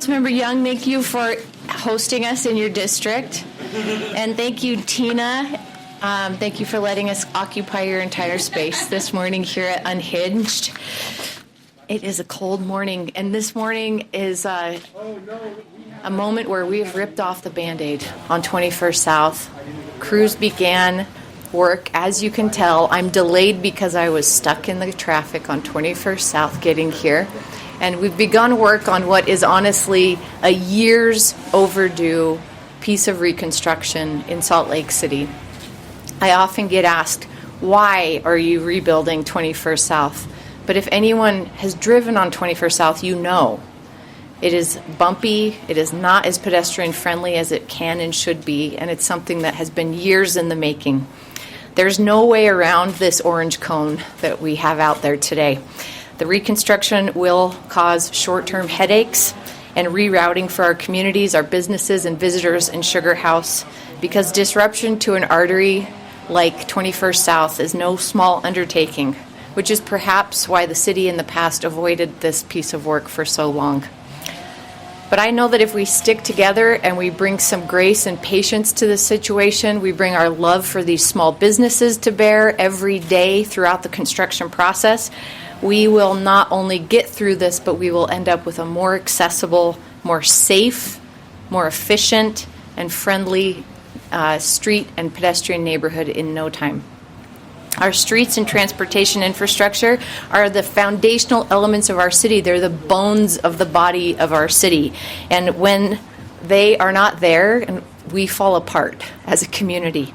Councilmember Young, thank you for hosting us in your district. And thank you, Tina. Thank you for letting us occupy your entire space this morning here at Unhinged. It is a cold morning, and this morning is a moment where we have ripped off the Band-Aid on 21st South. Crews began work. As you can tell, I'm delayed because I was stuck in the traffic on 21st South getting here. And we've begun work on what is honestly a years overdue piece of reconstruction in Salt Lake City. I often get asked, why are you rebuilding 21st South? But if anyone has driven on 21st South, you know it is bumpy, it is not as pedestrian friendly as it can and should be, and it's something that has been years in the making. There's no way around this orange cone that we have out there today. The reconstruction will cause short-term headaches and rerouting for our communities, our businesses, and visitors in Sugar House, because disruption to an artery like 21st South is no small undertaking, which is perhaps why the city in the past avoided this piece of work for so long. But I know that if we stick together and we bring some grace and patience to the situation, we bring our love for these small businesses to bear every day throughout the construction process, we will not only get through this, but we will end up with a more accessible, more safe, more efficient, and friendly street and pedestrian neighborhood in no time. Our streets and transportation infrastructure are the foundational elements of our city. They're the bones of the body of our city. And when they are not there, and we fall apart as a community.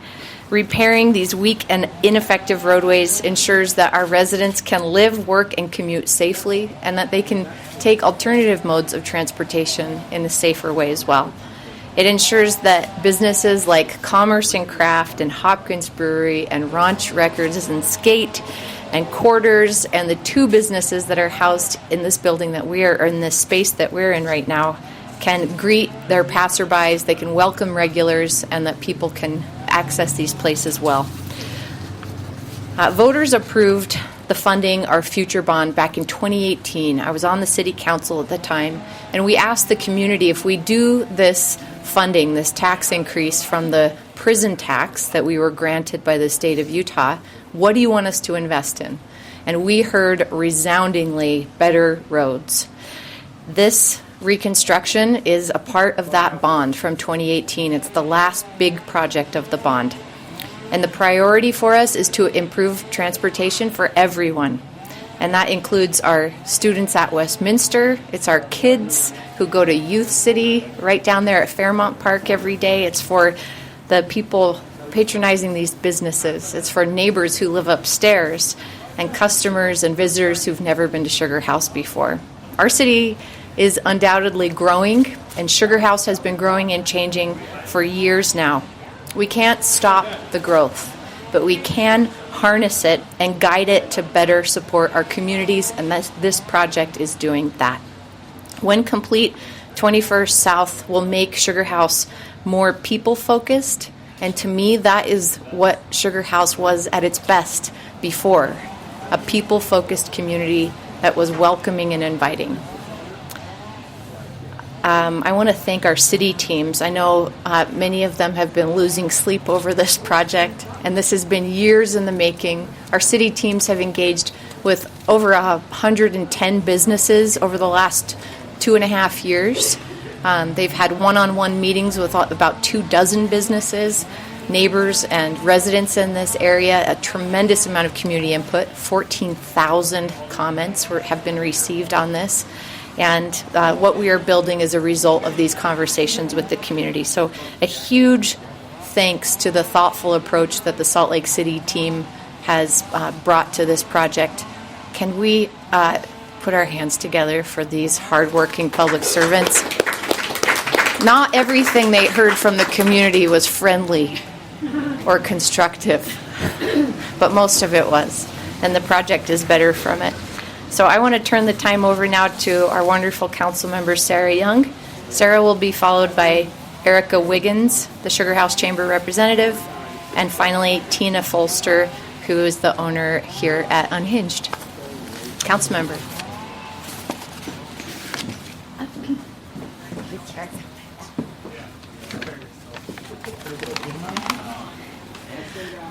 Repairing these weak and ineffective roadways ensures that our residents can live, work, and commute safely, and that they can take alternative modes of transportation in a safer way as well. It ensures that businesses like Commerce and Craft and Hopkins Brewery and Ranch Records and Skate and Quarters and the two businesses that are housed in this building that we are, or in this space that we're in right now, can greet their passerbys, they can welcome regulars, and that people can access these places well. Voters approved the funding our future bond back in 2018. I was on the city council at the time, and we asked the community if we do this funding, this tax increase from the prison tax that we were granted by the state of Utah, what do you want us to invest in? And we heard resoundingly better roads. This reconstruction is a part of that bond from 2018. It's the last big project of the bond. And the priority for us is to improve transportation for everyone. And that includes our students at Westminster. It's our kids who go to Youth City right down there at Fairmount Park every day. It's for the people patronizing these businesses. It's for neighbors who live upstairs and customers and visitors who've never been to Sugar House before. Our city is undoubtedly growing, and Sugar House has been growing and changing for years now. We can't stop the growth, but we can harness it and guide it to better support our communities, and this project is doing that. When complete, 21st South will make Sugar House more people-focused, and to me, that is what Sugar House was at its best before, a people-focused community that was welcoming and inviting. I want to thank our city teams. I know many of them have been losing sleep over this project, and this has been years in the making. Our city teams have engaged with over 110 businesses over the last 2.5 years. They've had one-on-one meetings with about 24 businesses, neighbors, and residents in this area. A tremendous amount of community input. 14,000 comments have been received on this. And what we are building is a result of these conversations with the community. So a huge thanks to the thoughtful approach that the Salt Lake City team has brought to this project. Can we put our hands together for these hardworking public servants? Not everything they heard from the community was friendly or constructive, but most of it was. And the project is better from it. So I want to turn the time over now to our wonderful council member, Sarah Young. Sarah will be followed by Erica Wiggins, the Sugar House Chamber representative, and finally Tina Folster, who is the owner here at Unhinged. Council member.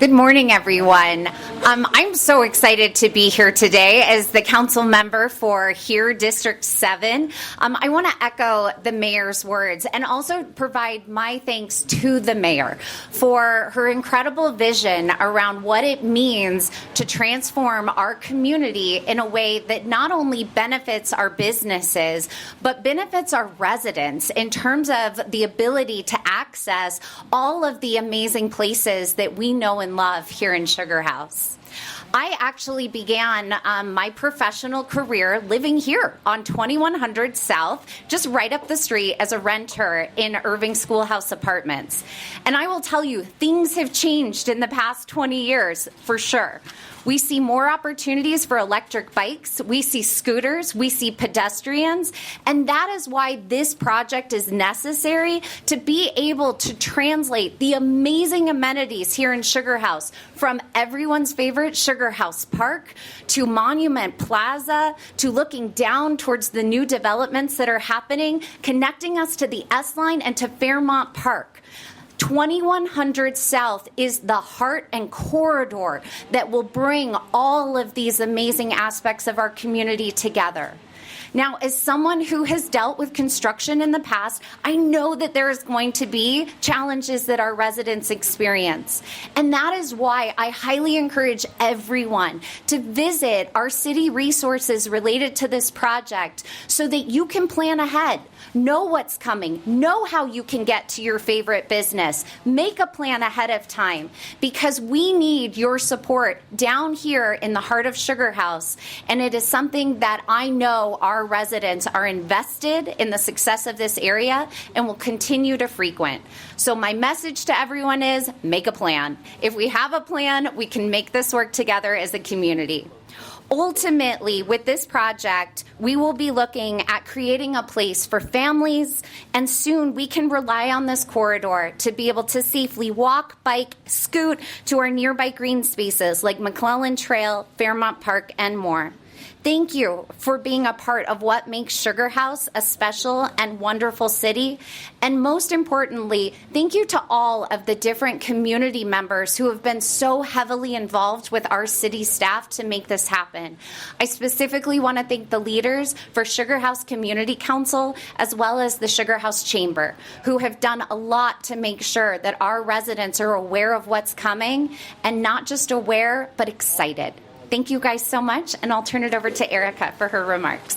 Good morning, everyone. I'm so excited to be here today as the council member for here, District 7. I want to echo the mayor's words and also provide my thanks to the mayor for her incredible vision around what it means to transform our community in a way that not only benefits our businesses, but benefits our residents in terms of the ability to access all of the amazing places that we know and love here in Sugar House. I actually began my professional career living here on 2100 South, just right up the street as a renter in Irving Schoolhouse Apartments. And I will tell you, things have changed in the past 20 years, for sure. We see more opportunities for electric bikes, we see scooters, we see pedestrians, and that is why this project is necessary to be able to translate the amazing amenities here in Sugar House from everyone's favorite Sugar House Park to Monument Plaza to looking down towards the new developments that are happening, connecting us to the S-Line and to Fairmont Park. 2100 South is the heart and corridor that will bring all of these amazing aspects of our community together. Now, as someone who has dealt with construction in the past, I know that there is going to be challenges that our residents experience. And that is why I highly encourage everyone to visit our city resources related to this project so that you can plan ahead. Know what's coming. Know how you can get to your favorite business. Make a plan ahead of time because we need your support down here in the heart of Sugar House. And it is something that I know our residents are invested in the success of this area and will continue to frequent. So my message to everyone is make a plan. If we have a plan, we can make this work together as a community. Ultimately, with this project, we will be looking at creating a place for families, and soon we can rely on this corridor to be able to safely walk, bike, scoot to our nearby green spaces like McClellan Trail, Fairmont Park, and more. Thank you for being a part of what makes Sugar House a special and wonderful city. And most importantly, thank you to all of the different community members who have been so heavily involved with our city staff to make this happen. I specifically want to thank the leaders for Sugar House Community Council as well as the Sugar House Chamber, who have done a lot to make sure that our residents are aware of what's coming and not just aware, but excited. Thank you guys so much, and I'll turn it over to Erica for her remarks.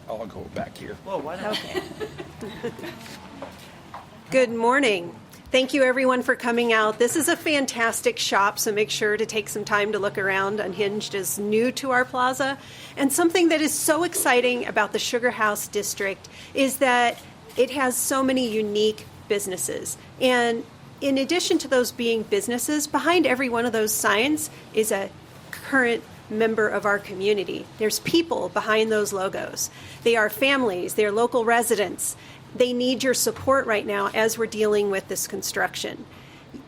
I'll go back here. Whoa, what? Okay. Good morning. Thank you, everyone, for coming out. This is a fantastic shop, so make sure to take some time to look around. Unhinged is new to our plaza. And something that is so exciting about the Sugar House District is that it has so many unique businesses. And in addition to those being businesses, behind every one of those signs is a current member of our community. There's people behind those logos. They are families, they are local residents. They need your support right now as we're dealing with this construction.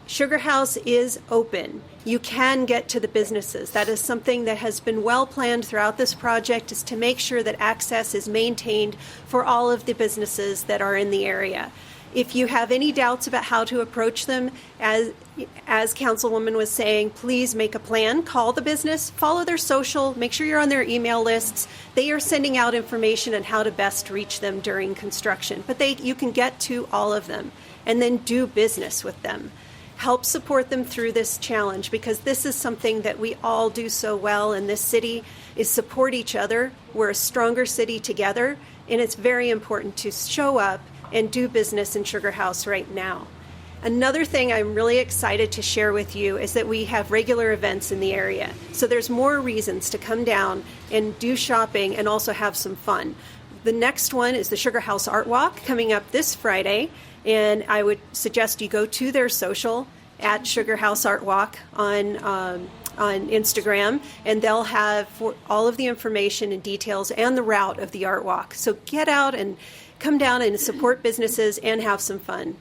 Sugar House is open. You can get to the businesses. That is something that has been well planned throughout this project, is to make sure that access is maintained for all of the businesses that are in the area. If you have any doubts about how to approach them, as Councilwoman was saying, please make a plan, call the business, follow their social, make sure you're on their email lists. They are sending out information on how to best reach them during construction, but you can get to all of them and then do business with them. Help support them through this challenge, because this is something that we all do so well in this city, is support each other. We're a stronger city together, and it's very important to show up and do business in Sugar House right now. Another thing I'm really excited to share with you is that we have regular events in the area. So there's more reasons to come down and do shopping and also have some fun. The next one is the Sugar House Art Walk coming up this Friday. And I would suggest you go to their social at Sugar House Art Walk on Instagram, and they'll have all of the information and details and the route of the art walk. So get out and come down and support businesses and have some fun.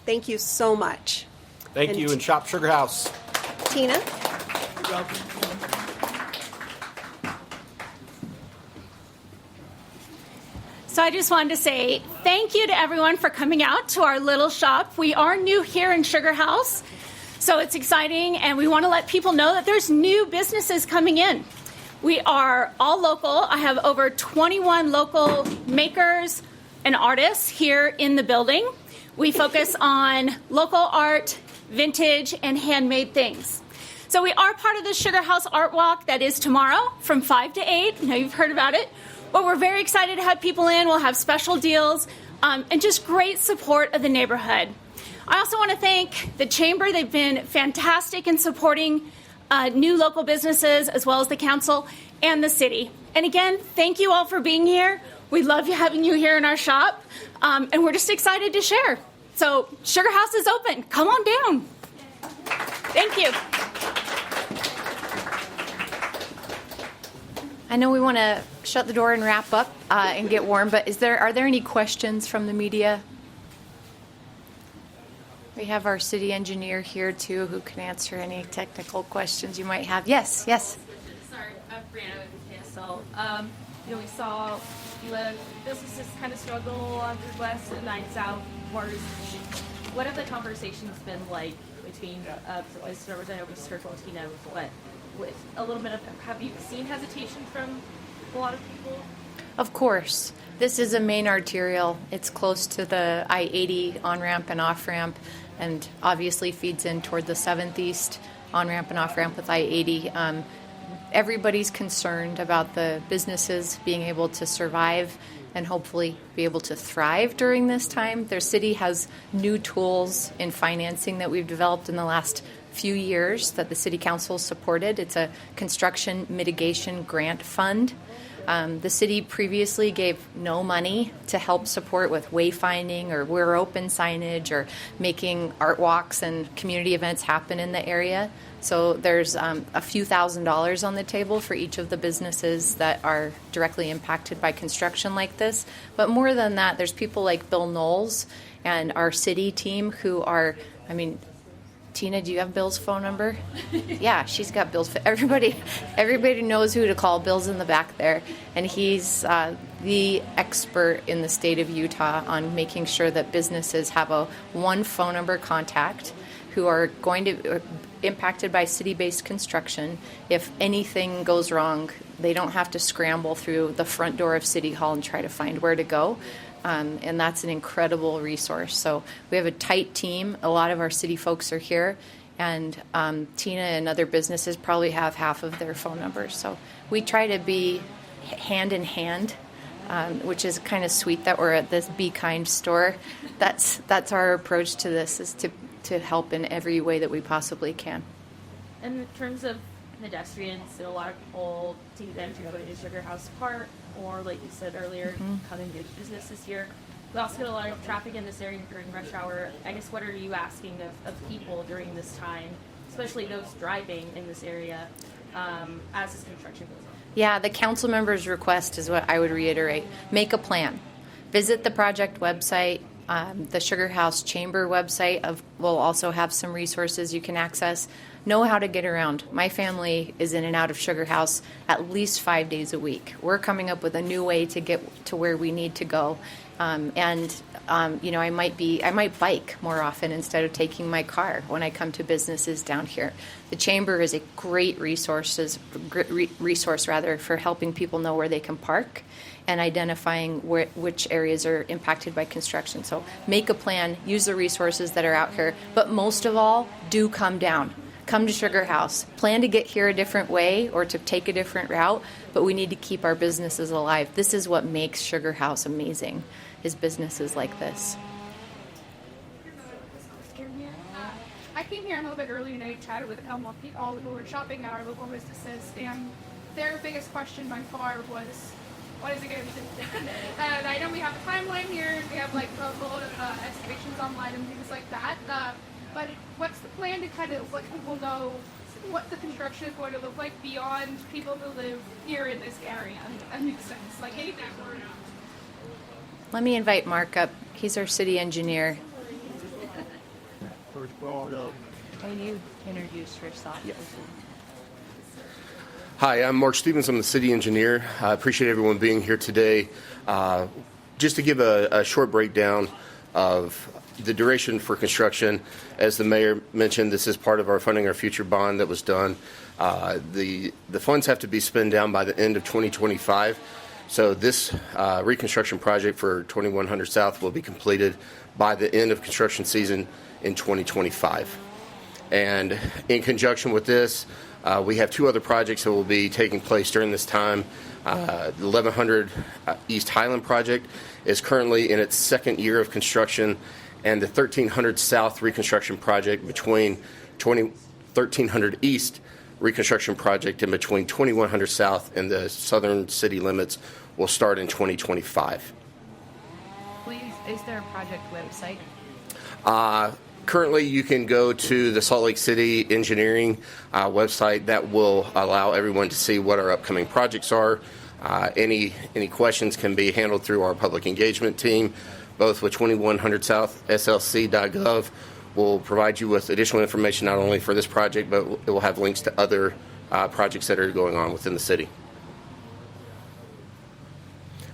Thank you so much. Thank you, and shop Sugar House. Tina? So I just wanted to say thank you to everyone for coming out to our little shop. We are new here in Sugar House, so it's exciting, and we want to let people know that there's new businesses coming in. We are all local. I have over 21 local makers and artists here in the building. We focus on local art, vintage, and handmade things. So we are part of the Sugar House Art Walk that is tomorrow from 5 to 8. I know you've heard about it. But we're very excited to have people in. We'll have special deals and just great support of the neighborhood. I also want to thank the Chamber. They've been fantastic in supporting new local businesses as well as the council and the city. And again, thank you all for being here. We love having you here in our shop, and we're just excited to share. So Sugar House is open. Come on down. Thank you. I know we want to shut the door and wrap up and get warm, but are there any questions from the media? We have our city engineer here too, who can answer any technical questions you might have. Yes. Sorry, I'm Brianna with KSL. We saw businesses kind of struggle on Route West and 9 South more recently. What have the conversations been like between, I know we just heard from Tina, but with a little bit of, have you seen hesitation from a lot of people? Of course. This is a main arterial. It's close to the I-80 on-ramp and off-ramp, and obviously feeds in toward the 7th East on-ramp and off-ramp with I-80. Everybody's concerned about the businesses being able to survive and hopefully be able to thrive during this time. Their city has new tools in financing that we've developed in the last few years that the City Council supported. It's a construction mitigation grant fund. The city previously gave no money to help support with wayfinding or We're Open signage or making art walks and community events happen in the area. So there's a few $1,000s on the table for each of the businesses that are directly impacted by construction like this. But more than that, there's people like Bill Knowles and our city team who are, Tina, do you have Bill's phone number? Yeah, she's got Bill's. Everybody knows who to call. Bill's in the back there, and he's the expert in the state of Utah on making sure that businesses have a one phone number contact who are going to impacted by city-based construction. If anything goes wrong, they don't have to scramble through the front door of City Hall and try to find where to go. And that's an incredible resource. So we have a tight team. A lot of our city folks are here, and Tina and other businesses probably have half of their phone numbers. So we try to be hand in hand, which is kind of sweet that we're at this Be Kind store. That's our approach to this, is to help in every way that we possibly can. And in terms of pedestrians, a lot of people take them to go to Sugar House Park, or like you said earlier, come and get businesses here. We also get a lot of traffic in this area during rush hour. I guess, what are you asking of people during this time, especially those driving in this area, as this construction goes on? Yeah, the council members' request is what I would reiterate. Make a plan. Visit the project website. The Sugar House Chamber website will also have some resources you can access. Know how to get around. My family is in and out of Sugar House at least 5 days a week. We're coming up with a new way to get to where we need to go. I might bike more often instead of taking my car when I come to businesses down here. The Chamber is a great resource for helping people know where they can park and identifying which areas are impacted by construction. So make a plan, use the resources that are out here, but most of all, do come down. Come to Sugar House. Plan to get here a different way or to take a different route, but we need to keep our businesses alive. This is what makes Sugar House amazing, is businesses like this. I came here a little bit earlier and I chatted with all who were shopping at our local businesses, and their biggest question by far was, what is it going to be? And I know we have a timeline here, we have like local estimations online and things like that, but what's the plan to kind of let people know what the construction is going to look like beyond people who live here in this area? That makes sense. Like anything. Let me invite Mark up. He's our city engineer. First brought up. Will you introduce yourself? Yes. Hi, I'm Mark Stevens. I'm the city engineer. I appreciate everyone being here today. Just to give a short breakdown of the duration for construction, as the mayor mentioned, this is part of our Funding Our Future bond that was done. The funds have to be spent down by the end of 2025. So this reconstruction project for 2100 South will be completed by the end of construction season in 2025. And in conjunction with this, we have two other projects that will be taking place during this time. The 1100 East Highland project is currently in its second year of construction, and the 1300 South reconstruction project between 1300 East reconstruction project in between 2100 South and the southern city limits will start in 2025. Is there a project website? Currently, you can go to the Salt Lake City Engineering website. That will allow everyone to see what our upcoming projects are. Any questions can be handled through our public engagement team, both with 2100 South SLC.gov. Will provide you with additional information not only for this project, but it will have links to other projects that are going on within the city.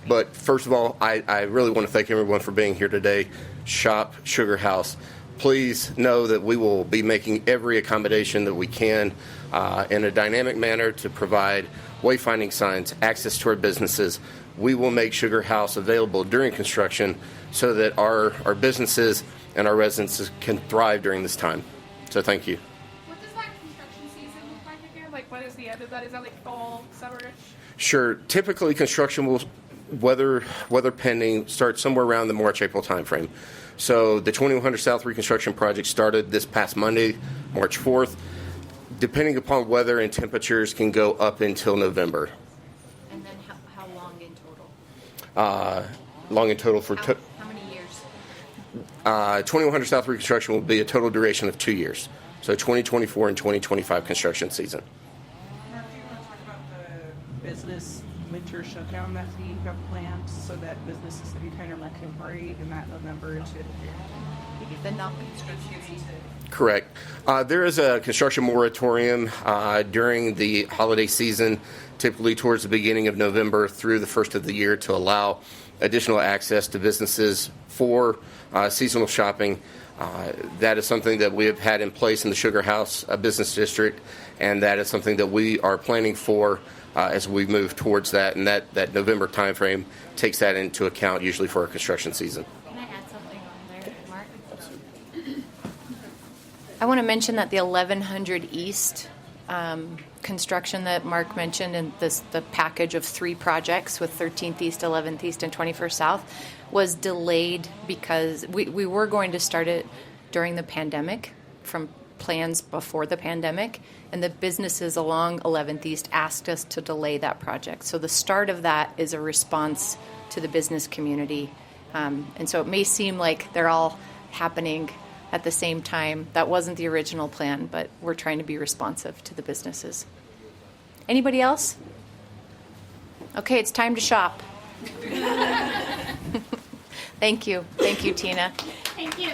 But first of all, I really want to thank everyone for being here today. Shop Sugar House. Please know that we will be making every accommodation that we can in a dynamic manner to provide wayfinding signs, access to our businesses. We will make Sugar House available during construction so that our businesses and our residents can thrive during this time. So thank you. What does that construction season look like again? Like, what is the end of that? Is that like fall, summer-ish? Sure. Typically, construction will, weather pending, start somewhere around the March-April timeframe. So the 2100 South reconstruction project started this past Monday, March 4th. Depending upon weather and temperatures, can go up until November. And then how long in total? Long in total for How many years? 2100 South reconstruction will be a total duration of 2 years. So 2024 and 2025 construction season. Mark, do you want to talk about the business winter shutdown that we have planned so that businesses that you kind of recuperate in that November into The non-construction season. Correct. There is a construction moratorium during the holiday season, typically towards the beginning of November through the first of the year, to allow additional access to businesses for seasonal shopping. That is something that we have had in place in the Sugar House Business District, and that is something that we are planning for as we move towards that. And that November timeframe takes that into account, usually for our construction season. Can I add something on there, Mark? I want to mention that the 1100 East construction that Mark mentioned, and the package of 3 projects with 13th East, 11th East, and 21st South, was delayed because we were going to start it during the pandemic, from plans before the pandemic, and the businesses along 11th East asked us to delay that project. So the start of that is a response to the business community. And so it may seem like they're all happening at the same time. That wasn't the original plan, but we're trying to be responsive to the businesses. Anybody else? Okay, it's time to shop. Thank you. Thank you, Tina. Thank you.